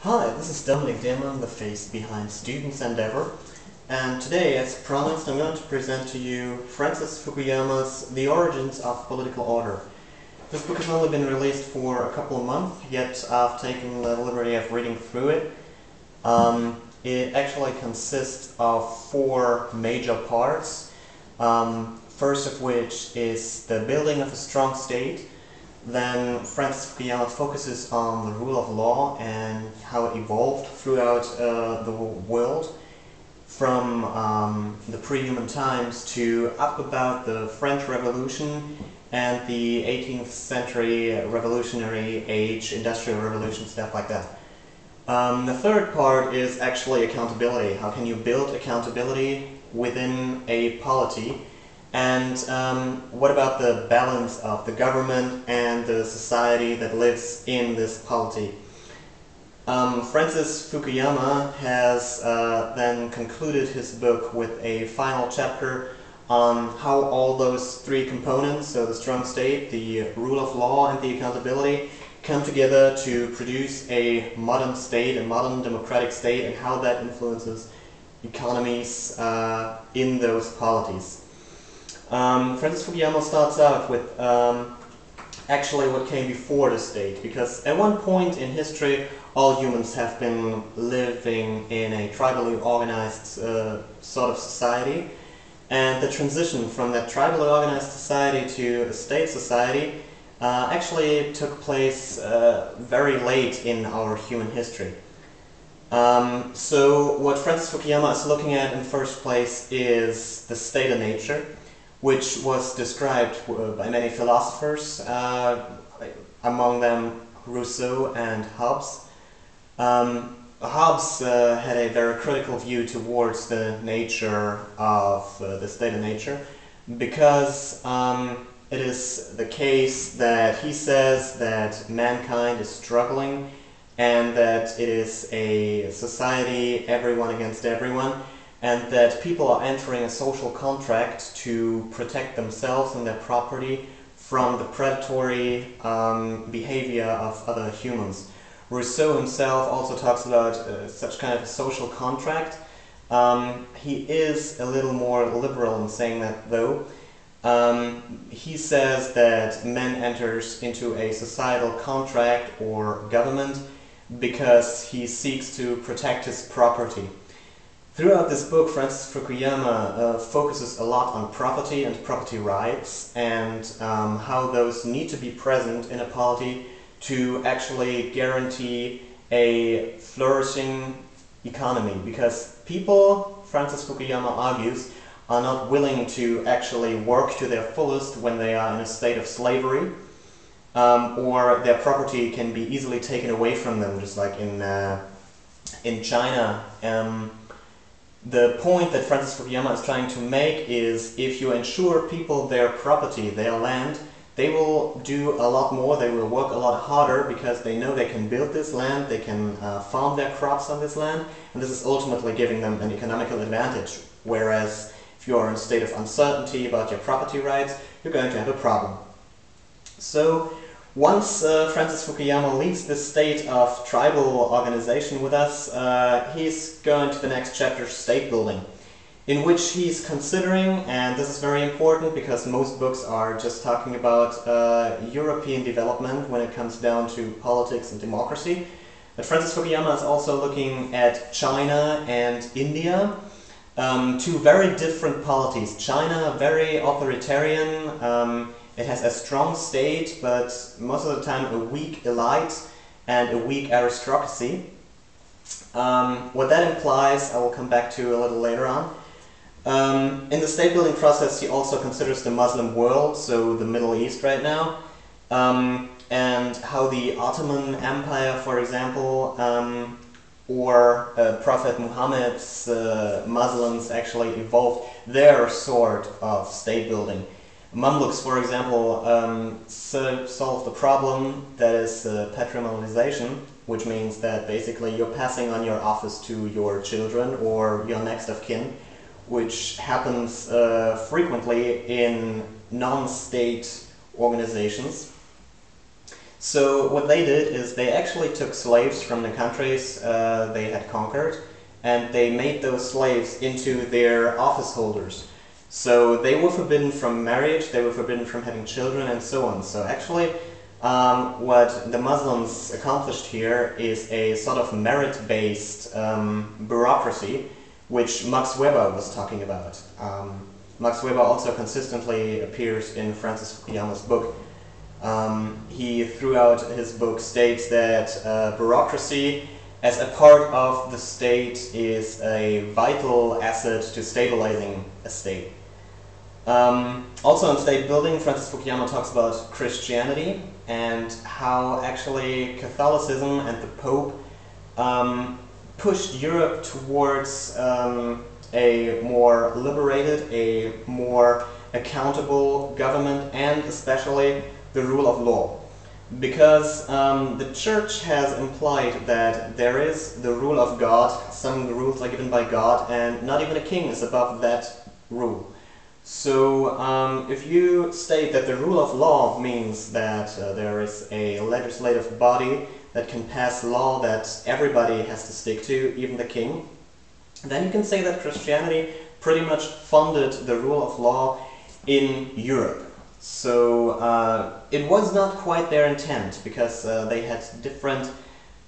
Hi, this is Dominic Damon, the face behind Students Endeavor, and today, as promised, I'm going to present to you Francis Fukuyama's The Origins of Political Order. This book has only been released for a couple of months, yet I've taken the liberty of reading through it. It actually consists of four major parts, first of which is the building of a strong state. Then Francis Fukuyama focuses on the rule of law and how it evolved throughout the world, from the pre-human times to up about the French Revolution and the 18th century revolutionary age, industrial revolution, stuff like that. The third part is actually accountability. How can you build accountability within a polity? And what about the balance of the government and the society that lives in this polity? Francis Fukuyama has then concluded his book with a final chapter on how all those three components, so the strong state, the rule of law, and the accountability, come together to produce a modern state, a modern democratic state, and how that influences economies in those polities. Francis Fukuyama starts out with actually what came before the state, because at one point in history all humans have been living in a tribally organized sort of society, and the transition from that tribally organized society to a state society actually took place very late in our human history. So what Francis Fukuyama is looking at in the first place is the state of nature, which was described by many philosophers, among them Rousseau and Hobbes. Hobbes had a very critical view towards the nature of the state of nature, because it is the case that he says that mankind is struggling and that it is a society, everyone against everyone, and that people are entering a social contract to protect themselves and their property from the predatory behavior of other humans. Rousseau himself also talks about such kind of a social contract. He is a little more liberal in saying that, though. He says that man enters into a societal contract or government because he seeks to protect his property. Throughout this book, Francis Fukuyama focuses a lot on property and property rights, and how those need to be present in a polity to actually guarantee a flourishing economy. Because people, Francis Fukuyama argues, are not willing to actually work to their fullest when they are in a state of slavery, or their property can be easily taken away from them, just like in China. The point that Francis Fukuyama is trying to make is, if you ensure people their property, their land, they will do a lot more, they will work a lot harder, because they know they can build this land, they can farm their crops on this land, and this is ultimately giving them an economical advantage. Whereas if you are in a state of uncertainty about your property rights, you're going to have a problem. So once Francis Fukuyama leaves this state of tribal organization with us, he's going to the next chapter, state building, in which he's considering, and this is very important because most books are just talking about European development when it comes down to politics and democracy, but Francis Fukuyama is also looking at China and India, two very different polities. China, very authoritarian. It has a strong state, but most of the time a weak elite and a weak aristocracy. What that implies, I will come back to a little later on. In the state building process, he also considers the Muslim world, so the Middle East right now, and how the Ottoman Empire, for example, or Prophet Muhammad's Muslims actually evolved their sort of state building. Mamluks, for example, solved the problem that is patrimonialization, which means that basically you're passing on your office to your children or your next of kin, which happens frequently in non-state organizations. So what they did is they actually took slaves from the countries they had conquered, and they made those slaves into their office holders. So they were forbidden from marriage, they were forbidden from having children, and so on. So actually, what the Muslims accomplished here is a sort of merit-based bureaucracy, which Max Weber was talking about. Max Weber also consistently appears in Francis Fukuyama's book. He, throughout his book, states that bureaucracy as a part of the state is a vital asset to stabilizing a state. Also in state building, Francis Fukuyama talks about Christianity and how actually Catholicism and the Pope pushed Europe towards a more liberated, a more accountable government, and especially the rule of law. Because the Church has implied that there is the rule of God, some rules are given by God, and not even a king is above that rule. So if you state that the rule of law means that there is a legislative body that can pass law that everybody has to stick to, even the king, then you can say that Christianity pretty much funded the rule of law in Europe. So it was not quite their intent, because they had different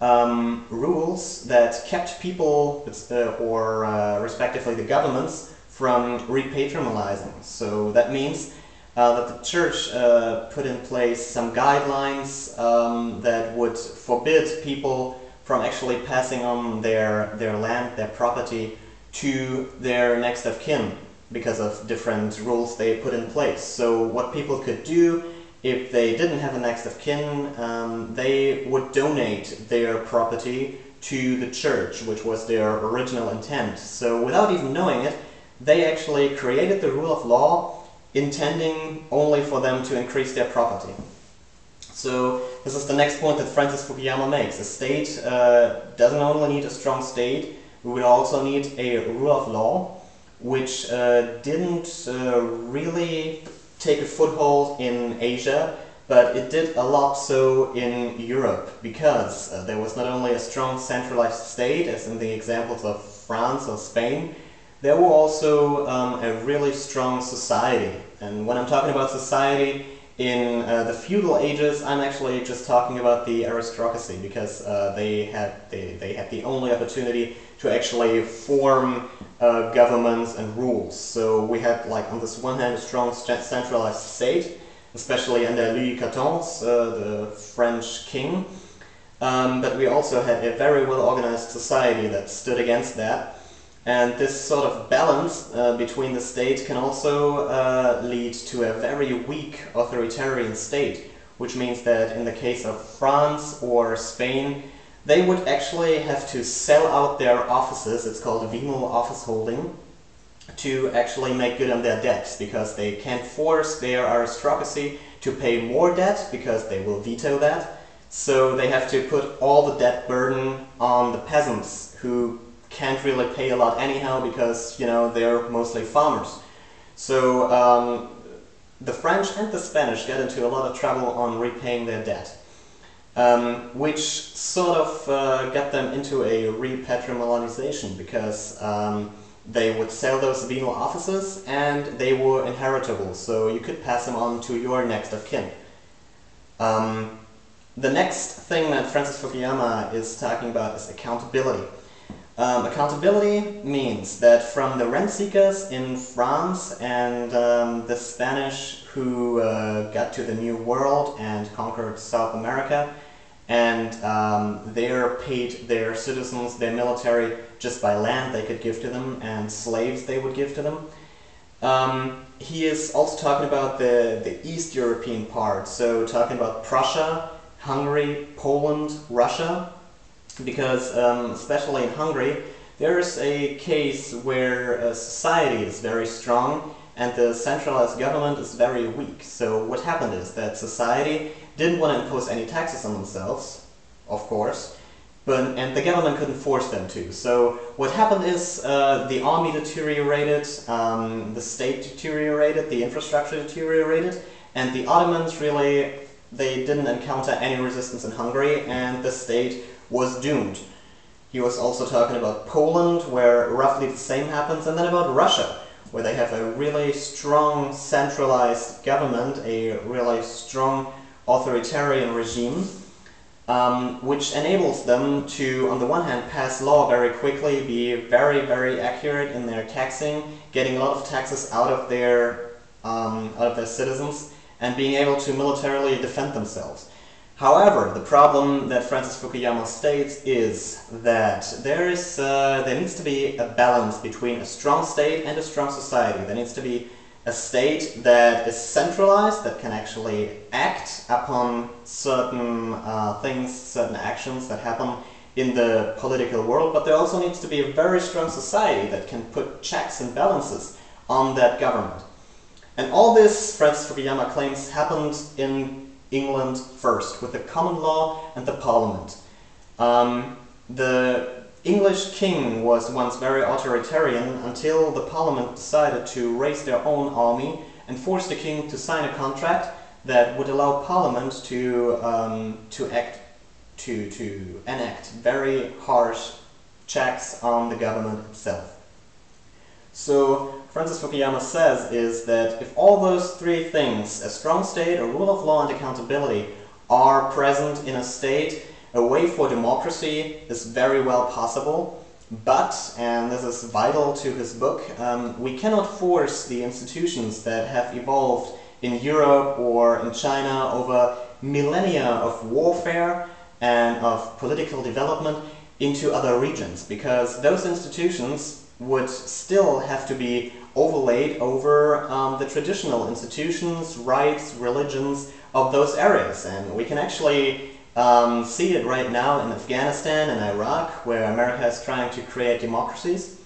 rules that kept people, or respectively the governments, from repatrimonializing. So that means that the Church put in place some guidelines that would forbid people from actually passing on their land, their property, to their next of kin, because of different rules they put in place. So what people could do if they didn't have a next of kin, they would donate their property to the Church, which was their original intent. So without even knowing it, they actually created the rule of law intending only for them to increase their property. So this is the next point that Francis Fukuyama makes. A state doesn't only need a strong state, we would also need a rule of law, which didn't really take a foothold in Asia, but it did a lot so in Europe, because there was not only a strong centralized state, as in the examples of France or Spain, there were also a really strong society. And when I'm talking about society in the feudal ages, I'm actually just talking about the aristocracy, because they had the only opportunity to actually form governments and rules. So we had, like, on this one hand, a strong centralized state, especially under Louis XIV, the French king. But we also had a very well-organized society that stood against that. And this sort of balance between the state can also lead to a very weak authoritarian state, which means that in the case of France or Spain, they would actually have to sell out their offices, it's called venal office holding, to actually make good on their debts, because they can't force their aristocracy to pay more debt, because they will veto that. So they have to put all the debt burden on the peasants, who can't really pay a lot anyhow, because, you know, they're mostly farmers. So the French and the Spanish get into a lot of trouble on repaying their debt, which sort of got them into a repatrimonialization, because they would sell those venal offices and they were inheritable, so you could pass them on to your next of kin. The next thing that Francis Fukuyama is talking about is accountability. Accountability means that from the rent seekers in France and the Spanish who got to the New World and conquered South America, and they paid their citizens, their military, just by land they could give to them and slaves they would give to them. He is also talking about the East European part, so talking about Prussia, Hungary, Poland, Russia, because especially in Hungary, there's a case where society is very strong and the centralized government is very weak. So what happened is that society didn't want to impose any taxes on themselves, of course, and the government couldn't force them to. So what happened is the army deteriorated, the state deteriorated, the infrastructure deteriorated, and the Ottomans really they didn't encounter any resistance in Hungary, and the state was doomed. He was also talking about Poland, where roughly the same happens, and then about Russia, where they have a really strong centralized government, a really strong authoritarian regime, which enables them to, on the one hand, pass law very quickly, be very, very accurate in their taxing, getting a lot of taxes out of their citizens, and being able to militarily defend themselves. However, the problem that Francis Fukuyama states is that there needs to be a balance between a strong state and a strong society. There needs to be a state that is centralized, that can actually act upon certain things, certain actions that happen in the political world, but there also needs to be a very strong society that can put checks and balances on that government. And all this, Francis Fukuyama claims, happened in England first, with the common law and the parliament. The English king was once very authoritarian until the parliament decided to raise their own army and force the king to sign a contract that would allow parliament to enact very harsh checks on the government itself. So Francis Fukuyama says is that if all those three things, a strong state, a rule of law and accountability, are present in a state, a way for democracy is very well possible. But, and this is vital to his book, we cannot force the institutions that have evolved in Europe or in China over millennia of warfare and of political development into other regions, because those institutions would still have to be overlaid over the traditional institutions, rights, religions of those areas. And we can actually see it right now in Afghanistan and Iraq, where America is trying to create democracies.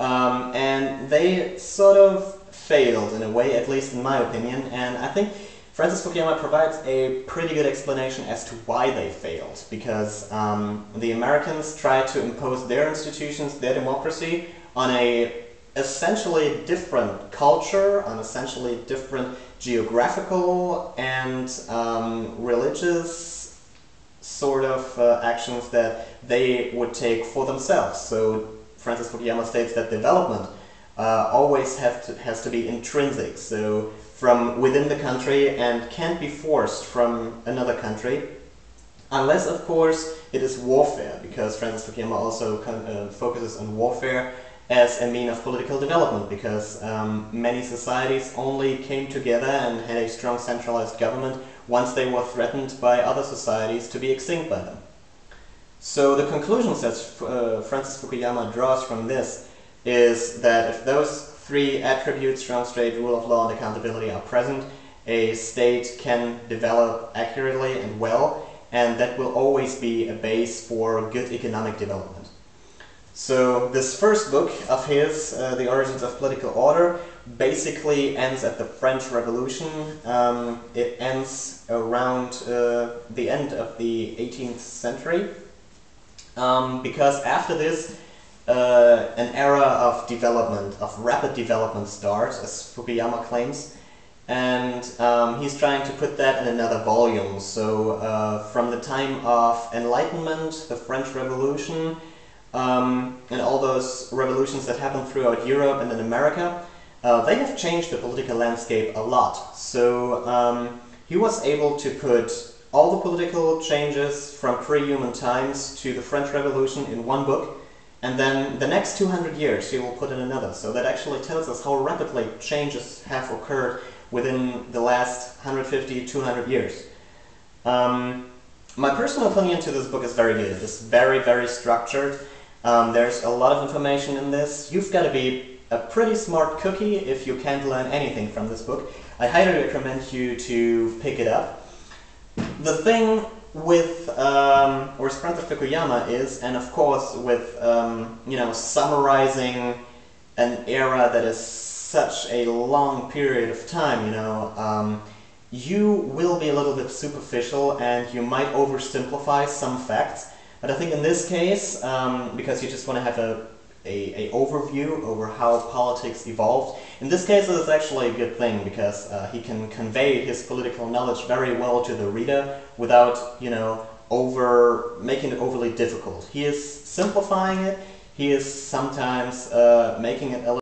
And they sort of failed in a way, at least in my opinion, and I think Francis Fukuyama provides a pretty good explanation as to why they failed, because the Americans tried to impose their institutions, their democracy, on a essentially different culture, on essentially different geographical and religious sort of actions that they would take for themselves. So Francis Fukuyama states that development always has to be intrinsic, so from within the country, and can't be forced from another country, unless of course it is warfare, because Francis Fukuyama also focuses on warfare as a mean of political development, because many societies only came together and had a strong centralized government once they were threatened by other societies to be extinct by them. So the conclusions that Francis Fukuyama draws from this is that if those three attributes, strong state, rule of law, and accountability, are present, a state can develop accurately and well, and that will always be a base for good economic development. So this first book of his, The Origins of Political Order, basically ends at the French Revolution. It ends around the end of the 18th century, because after this an era of development, of rapid development starts, as Fukuyama claims, and he's trying to put that in another volume. So from the time of Enlightenment, the French Revolution, and all those revolutions that happened throughout Europe and in America, they have changed the political landscape a lot. So he was able to put all the political changes from pre-human times to the French Revolution in one book, and then the next 200 years he will put in another. So that actually tells us how rapidly changes have occurred within the last 150, 200 years. My personal opinion to this book is very good. It is very, very structured. There's a lot of information in this. You've got to be a pretty smart cookie if you can't learn anything from this book. I highly recommend you to pick it up. The thing with Francis Fukuyama is, and of course with summarizing an era that is such a long period of time, you will be a little bit superficial and you might oversimplify some facts. But I think in this case, because you just want to have a a overview over how politics evolved. In this case, it is actually a good thing because he can convey his political knowledge very well to the reader without, you know, making it overly difficult. He is simplifying it. He is sometimes making it a